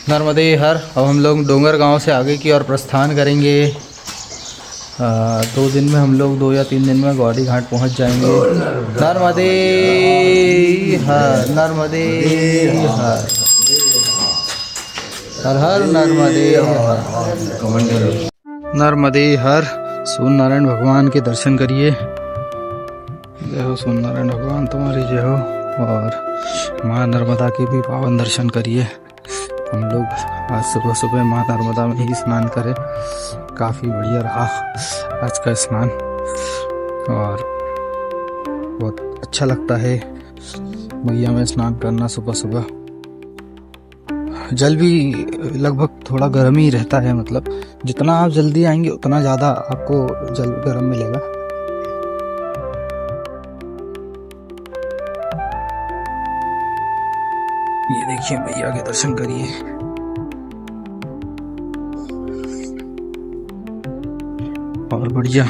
नर्मदे हर। अब हम लोग डोंगर गांव से आगे की ओर प्रस्थान करेंगे। 2 दिन में हम लोग 2 या 3 दिन में गौरी घाट पहुंच जाएंगे। नर्मदे हर, नर्मदे हर, हर हर नर्मदे हर। नर्मदे हर। सूर्य नारायण भगवान के दर्शन करिए। जय हो सूर्य नारायण भगवान, तुम्हारी जय हो। और माँ नर्मदा के भी पावन दर्शन करिए। हम लोग आज सुबह सुबह माँ नर्मदा में ही स्नान करें, काफ़ी बढ़िया रहा आज का स्नान और बहुत अच्छा लगता है मैया में स्नान करना सुबह सुबह। जल भी लगभग थोड़ा गर्म ही रहता है, मतलब जितना आप जल्दी आएंगे उतना ज़्यादा आपको जल गर्म मिलेगा। ये देखिए मैया के दर्शन करिए। और बढ़िया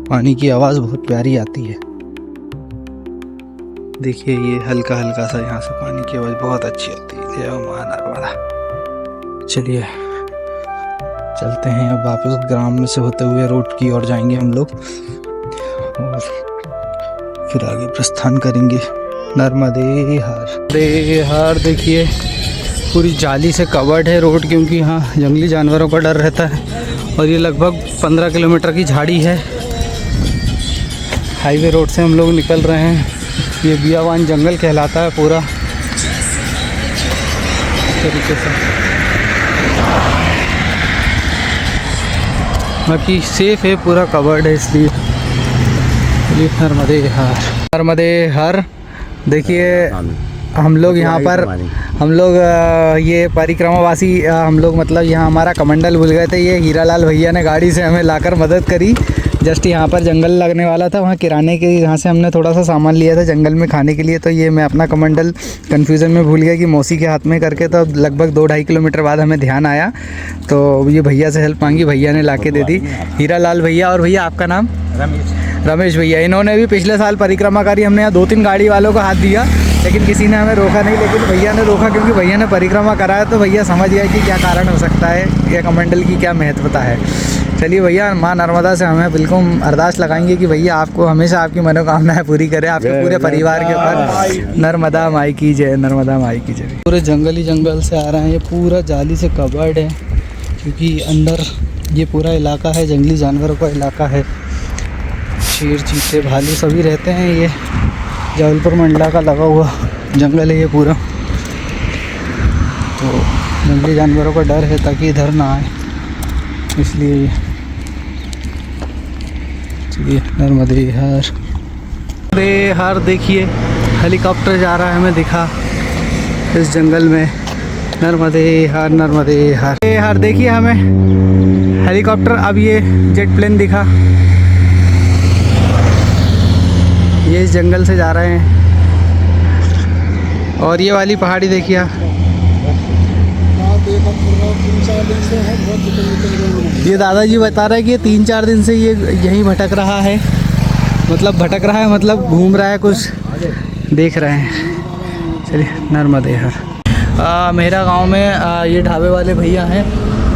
पानी की आवाज बहुत प्यारी आती है। देखिए ये हल्का हल्का सा यहाँ से पानी की आवाज बहुत अच्छी आती है। जय मां नर्मदा। चलिए चलते हैं अब वापस ग्राम में से होते हुए रोड की ओर जाएंगे हम लोग और फिर आगे प्रस्थान करेंगे। नर्मदे हर। देखिए पूरी जाली से कवर्ड है रोड, क्योंकि यहाँ जंगली जानवरों का डर रहता है और ये लगभग 15 किलोमीटर की झाड़ी है। हाईवे रोड से हम लोग निकल रहे हैं। ये बियावान जंगल कहलाता है पूरा इस तरीके से। बाकी सेफ है, पूरा कवर्ड है, इसलिए नर्मदे हर, नर्मदे हर। देखिए हम लोग यहाँ पर ये परिक्रमावासी हम लोग मतलब यहाँ हमारा कमंडल भूल गए थे। ये हीरालाल भैया ने गाड़ी से हमें लाकर मदद करी। जस्ट यहाँ पर जंगल लगने वाला था, वहाँ किराने के यहाँ से हमने थोड़ा सा सामान लिया था जंगल में खाने के लिए। तो ये मैं अपना कमंडल कन्फ्यूज़न में भूल गया कि मौसी के हाथ में करके, तो लगभग 2-2.5 किलोमीटर बाद हमें ध्यान आया तो ये भैया से हेल्प मांगी, भैया ने लाके दे दी। हीरालाल भैया। और भैया आपका नाम? रमेश भैया। इन्होंने भी पिछले साल परिक्रमा करी। हमने यहाँ 2-3 गाड़ी वालों को हाथ दिया लेकिन किसी ने हमें रोका नहीं, लेकिन भैया ने रोका क्योंकि भैया ने परिक्रमा कराया तो भैया समझ गए कि क्या कारण हो सकता है, या कमंडल की क्या महत्वता है। चलिए भैया, माँ नर्मदा से हमें बिल्कुल अरदास लगाएंगे कि भैया आपको हमेशा आपकी मनोकामनाएं पूरी करे, आपके पूरे परिवार के ऊपर। नर्मदा माई की जय, नर्मदा माई की जय। पूरे जंगल ही जंगल से आ रहे हैं। ये पूरा जाली से कवर्ड है क्योंकि अंदर ये पूरा इलाका है जंगली जानवरों का इलाका है। शेर, चीते, भालू सभी रहते हैं। ये जबलपुर मंडला का लगा हुआ जंगल है ये पूरा। तो जंगली जानवरों का डर है ताकि इधर ना आए, इसलिए चलिए नर्मदे हर। नर्मदे हर। देखिए हेलीकॉप्टर जा रहा है, हमें दिखा इस जंगल में। नर्मदे हर, नर्मदे हर। देखिए हमें हेलीकॉप्टर, अब ये जेट प्लेन दिखा। ये इस जंगल से जा रहे हैं। और ये वाली पहाड़ी देखिए आप। ये दादाजी बता रहे हैं कि 3-4 दिन से ये यहीं भटक रहा है, मतलब घूम रहा है, कुछ देख रहे हैं। चलिए नर्मदे हर। मेरा गांव में ये ढाबे वाले भैया हैं,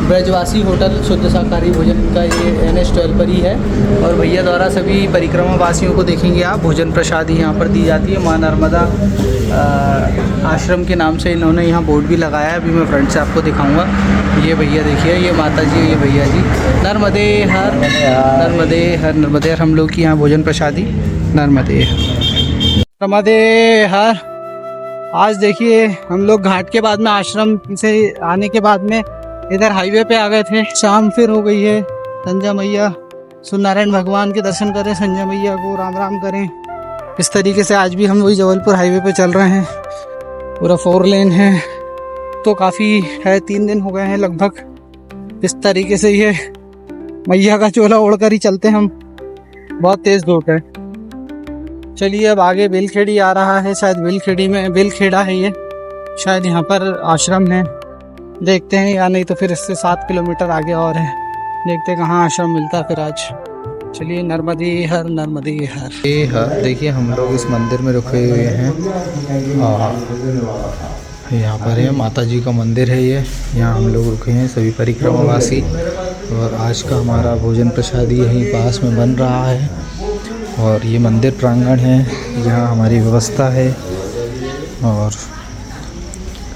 ब्रजवासी होटल शुद्ध शाकाहारी भोजन का, ये NH12 पर ही है। और भैया द्वारा सभी परिक्रमा वासियों को देखेंगे आप भोजन प्रसादी यहाँ पर दी जाती है। माँ नर्मदा आश्रम के नाम से इन्होंने यहाँ बोर्ड भी लगाया है, अभी मैं फ्रंट से आपको दिखाऊंगा। ये भैया देखिए, ये माता जी, ये भैया जी। नर्मदे हर, नर्मदे हर, नर्मदे हर। हम लोग की यहाँ भोजन प्रसादी नर्मदे हर, नर्मदे हर। आज देखिए हम लोग घाट के बाद में, आश्रम से आने के बाद में इधर हाईवे पे आ गए थे। शाम फिर हो गई है। संजय मैया, सूर्य नारायण भगवान के दर्शन करें, संजय मैया को राम राम करें। इस तरीके से आज भी हम वही जबलपुर हाईवे पे चल रहे हैं। पूरा 4 लेन है तो काफ़ी है, 3 दिन हो गए हैं लगभग। इस तरीके से ये मैया का चोला ओढ़कर ही चलते हम, बहुत तेज़ धूप है। चलिए अब आगे बेलखेड़ी आ रहा है, शायद बेलखेड़ा है ये, शायद यहाँ पर आश्रम है। देखते हैं, या नहीं तो फिर इससे 7 किलोमीटर आगे और है, देखते हैं कहाँ आश्रम मिलता है फिर आज। चलिए नर्मदे हर, नर्मदे हर। देखिए हम लोग इस मंदिर में रुके हुए हैं। यहाँ पर है माता जी का मंदिर है ये, यहाँ हम लोग रुके हैं सभी परिक्रमावासी। और आज का हमारा भोजन प्रसादी यहीं पास में बन रहा है। और ये मंदिर प्रांगण है, यहाँ हमारी व्यवस्था है और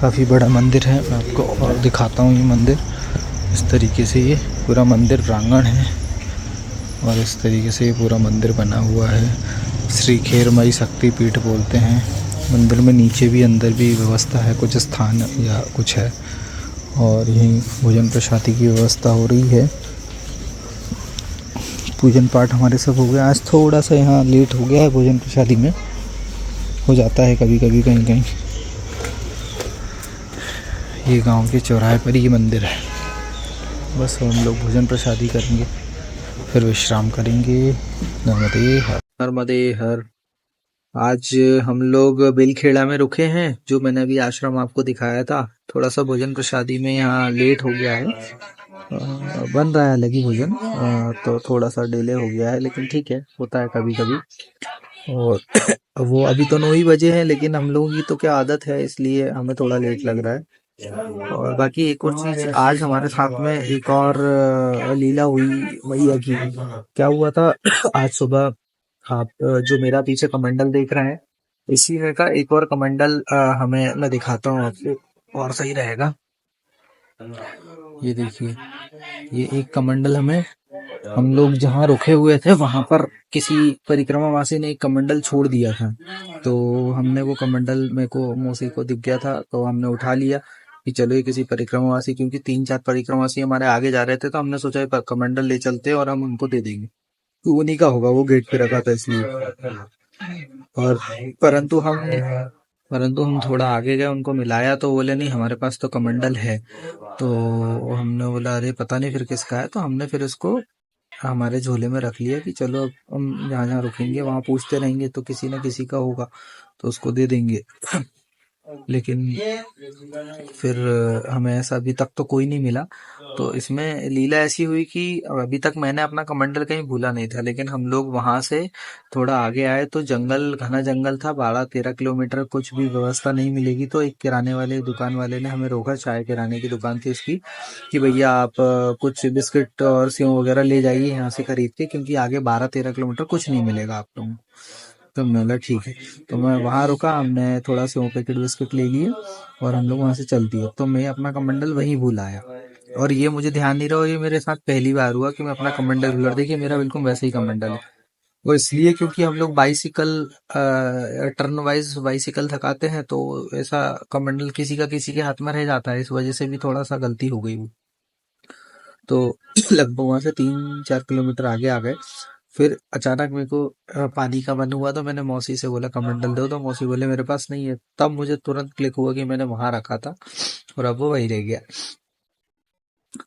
काफ़ी बड़ा मंदिर है। मैं आपको और दिखाता हूँ ये मंदिर। इस तरीके से ये पूरा मंदिर प्रांगण है और इस तरीके से ये पूरा मंदिर बना हुआ है। श्री खेरमई शक्ति पीठ बोलते हैं। मंदिर में नीचे भी अंदर भी व्यवस्था है, कुछ स्थान या कुछ है। और यहीं भोजन प्रसादी की व्यवस्था हो रही है। पूजन पाठ हमारे सब हो गया। आज थोड़ा सा यहाँ लेट हो गया है, भोजन प्रसादी में हो जाता है कभी कभी कहीं कहीं। ये गांव के चौराहे पर ही मंदिर है। बस हम लोग भोजन प्रसादी करेंगे फिर विश्राम करेंगे। नर्मदे हर। नर्मदे हर। आज हम लोग बेलखेड़ा में रुके हैं, जो मैंने अभी आश्रम आपको दिखाया था। थोड़ा सा भोजन प्रसादी में यहाँ लेट हो गया है। बन रहा है अलग ही भोजन, तो थोड़ा सा डिले हो गया है, लेकिन ठीक है, होता है कभी कभी। और वो अभी तो 9 ही बजे हैं, लेकिन हम लोगों की तो क्या आदत है, इसलिए हमें थोड़ा लेट लग रहा है। और बाकी एक और चीज, आज हमारे साथ में एक और लीला हुई मैया की। क्या हुआ था आज सुबह, आप जो मेरा पीछे कमंडल देख रहे हैं, इसी में का एक और कमंडल हमें मैं दिखाता हूँ आपको, और सही रहेगा। ये देखिए, ये एक कमंडल हमें, हम लोग जहाँ रुके हुए थे वहां पर किसी परिक्रमावासी ने एक कमंडल छोड़ दिया था। तो हमने वो कमंडल, मेरे को मौसी को दिख गया था, तो हमने उठा लिया कि चलो ये किसी परिक्रमावासी, क्योंकि 3-4 परिक्रमावासी हमारे आगे जा रहे थे, तो हमने सोचा ये कमंडल ले चलते और हम उनको दे देंगे। तो उन्हीं का होगा, वो गेट पे रखा था इसलिए। और परंतु हम थोड़ा आगे गए, उनको मिलाया तो बोले नहीं हमारे पास तो कमंडल है। तो हमने बोला अरे पता नहीं फिर किसका है, तो हमने फिर इसको हमारे झोले में रख लिया कि चलो अब हम जहाँ जहाँ रुकेंगे वहां पूछते रहेंगे तो किसी न किसी का होगा, तो उसको दे देंगे। लेकिन फिर हमें ऐसा अभी तक तो कोई नहीं मिला। तो इसमें लीला ऐसी हुई कि अभी तक मैंने अपना कमंडल कहीं भूला नहीं था, लेकिन हम लोग वहां से थोड़ा आगे आए तो जंगल, घना जंगल था, 12-13 किलोमीटर, कुछ भी व्यवस्था नहीं मिलेगी। तो एक किराने वाले दुकान वाले ने हमें रोका, चाय किराने की दुकान थी उसकी, कि भैया आप कुछ बिस्किट और सेव वगैरह ले जाइए यहाँ से खरीद के, क्योंकि आगे 12-13 किलोमीटर कुछ नहीं मिलेगा आप लोगों को। तो मैंने बोला ठीक है। तो मैं वहां रुका, हमने थोड़ा से वो पैकेट बिस्किट ले लिए और हम लोग वहां से चल दिए। तो मैं अपना कमंडल वहीं भूल आया, और ये मुझे ध्यान नहीं रहा, और ये मेरे साथ पहली बार हुआ कि मैं अपना कमंडल भूल रहा। देखिए मेरा बिल्कुल वैसे ही कमंडल है। वो इसलिए क्योंकि हम लोग बाइसिकल, टर्न वाइज बाइसिकल थकाते हैं, तो ऐसा कमंडल किसी का किसी के हाथ में रह जाता है, इस वजह से भी थोड़ा सा गलती हो गई वो। तो लगभग वहां से 3-4 किलोमीटर आगे आ गए। फिर अचानक मेरे को पानी का मन हुआ, तो मैंने मौसी से बोला कमंडल दो, तो मौसी बोले मेरे पास नहीं है। तब मुझे तुरंत क्लिक हुआ कि मैंने वहां रखा था और अब वो वहीं रह गया।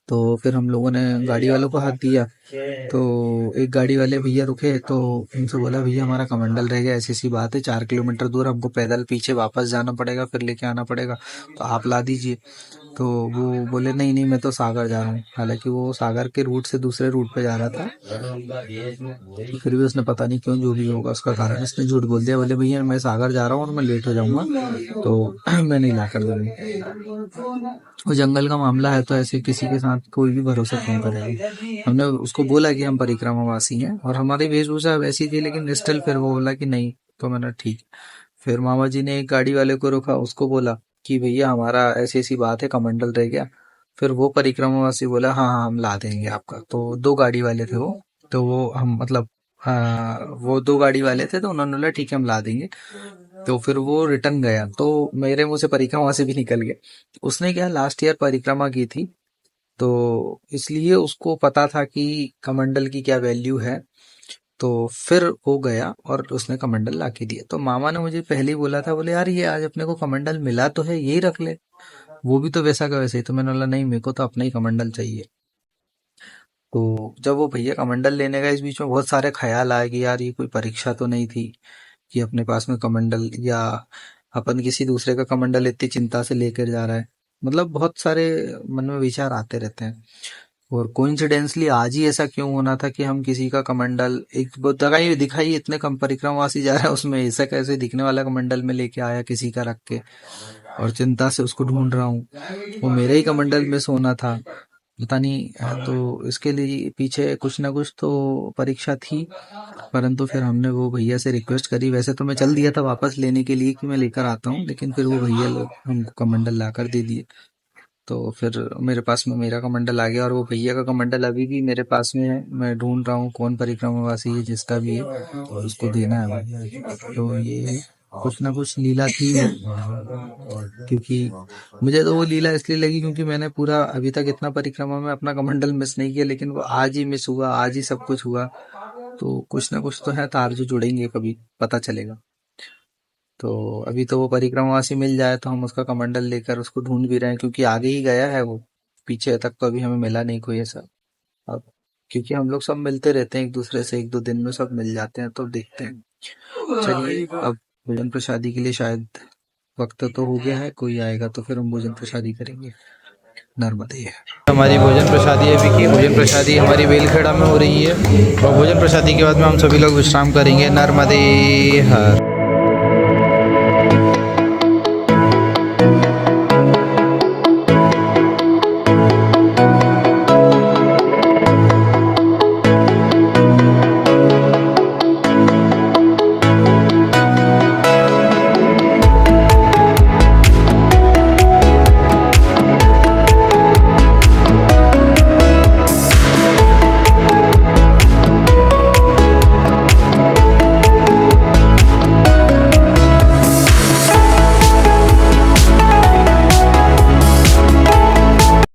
तो फिर हम लोगों ने गाड़ी वालों को हाथ दिया। तो एक गाड़ी वाले भैया रुके, तो उनसे बोला भैया हमारा कमंडल रह गया, ऐसी सी बात है, 4 किलोमीटर दूर हमको पैदल पीछे वापस जाना पड़ेगा, फिर लेके आना पड़ेगा, तो आप ला दीजिए। तो वो बोले नहीं नहीं, मैं तो सागर जा रहा हूँ। हालांकि वो सागर के रूट से दूसरे रूट पे जा रहा था। फिर भी उसने पता नहीं क्यों, जो भी होगा उसका कारण, उसने झूठ बोल दिया। बोले भैया मैं सागर जा रहा हूँ और मैं लेट हो जाऊंगा, तो मैं नहीं ला कर दूंगा। वो जंगल का मामला है, तो ऐसे किसी के साथ कोई भी भरोसा क्यों करेगा। हमने उसको बोला कि हम परिक्रमावासी हैं और हमारी वेशभूषा वैसी थी, लेकिन स्टिल फिर वो बोला कि नहीं। तो मैंने ठीक। फिर मामा जी ने एक गाड़ी वाले को रोका, उसको बोला कि भैया हमारा ऐसी ऐसी बात है, कमंडल रह गया। फिर वो परिक्रमावासी बोला हाँ हाँ हम ला देंगे आपका। तो 2 गाड़ी वाले थे वो, तो वो हम मतलब वो 2 गाड़ी वाले थे, तो उन्होंने बोला ठीक है हम ला देंगे। तो फिर वो रिटर्न गया, तो मेरे मुंह से परिक्रमा से भी निकल गया। उसने क्या लास्ट ईयर परिक्रमा की थी, तो इसलिए उसको पता था कि कमंडल की क्या वैल्यू है। तो फिर वो गया और उसने कमंडल ला के दिया। तो मामा ने मुझे पहले ही बोला था, बोले यार ये आज अपने को कमंडल मिला तो है, यही रख ले, वो भी तो वैसा का वैसे ही। तो मैंने बोला नहीं, मेरे को तो अपना ही कमंडल चाहिए। तो जब वो भैया कमंडल लेने गए, इस बीच में बहुत सारे ख्याल आए कि यार ये कोई परीक्षा तो नहीं थी कि अपने पास में कमंडल, या अपन किसी दूसरे का कमंडल इतनी चिंता से लेकर जा रहा है। मतलब बहुत सारे मन में विचार आते रहते हैं। और कोइंसिडेंसली आज ही ऐसा क्यों होना था कि हम किसी का कमंडल, एक दिखाई दिखाई इतने कम परिक्रमावासी जा रहा है, उसमें ऐसा कैसे दिखने वाला कमंडल में लेके आया किसी का रख के। और चिंता से उसको ढूंढ रहा हूँ। वो मेरे ही कमंडल में सोना था, पता नहीं। तो इसके लिए पीछे कुछ ना कुछ तो परीक्षा थी, परंतु फिर हमने वो भैया से रिक्वेस्ट करी। वैसे तो मैं चल दिया था वापस लेने के लिए कि मैं लेकर आता हूँ, लेकिन फिर वो भैया लोग हमको कमंडल ला कर दे दिए। तो फिर मेरे पास में मेरा कमंडल आ गया और वो भैया का कमंडल अभी भी मेरे पास में है। मैं ढूंढ रहा हूँ कौन परिक्रमावासी है जिसका भी है उसको देना है भाई। तो ये कुछ ना कुछ लीला थी, क्योंकि मुझे तो वो लीला इसलिए लगी क्योंकि मैंने पूरा अभी तक इतना परिक्रमा में अपना कमंडल मिस नहीं किया, लेकिन वो आज ही मिस हुआ, आज ही सब कुछ हुआ। तो कुछ ना कुछ तो है, तार जो जुड़ेंगे कभी पता चलेगा। तो अभी तो वो परिक्रमावासी मिल जाए तो हम उसका कमंडल लेकर उसको ढूंढ भी रहे हैं, क्योंकि आगे ही गया है वो, पीछे तक तो अभी हमें मिला नहीं कोई ऐसा। अब क्योंकि हम लोग सब मिलते रहते हैं एक दूसरे से, एक दो दिन में सब मिल जाते हैं, तो देखते हैं। चलिए, अब भोजन प्रसादी के लिए शायद वक्त तो हो गया है, कोई आएगा तो फिर हम भोजन प्रसादी करेंगे। नर्मदे। हमारी भोजन प्रसादी अभी की भोजन प्रसादी हमारी बेलखेड़ा में हो रही है, और भोजन प्रसादी के बाद में हम सभी लोग विश्राम करेंगे। नर्मदे हर।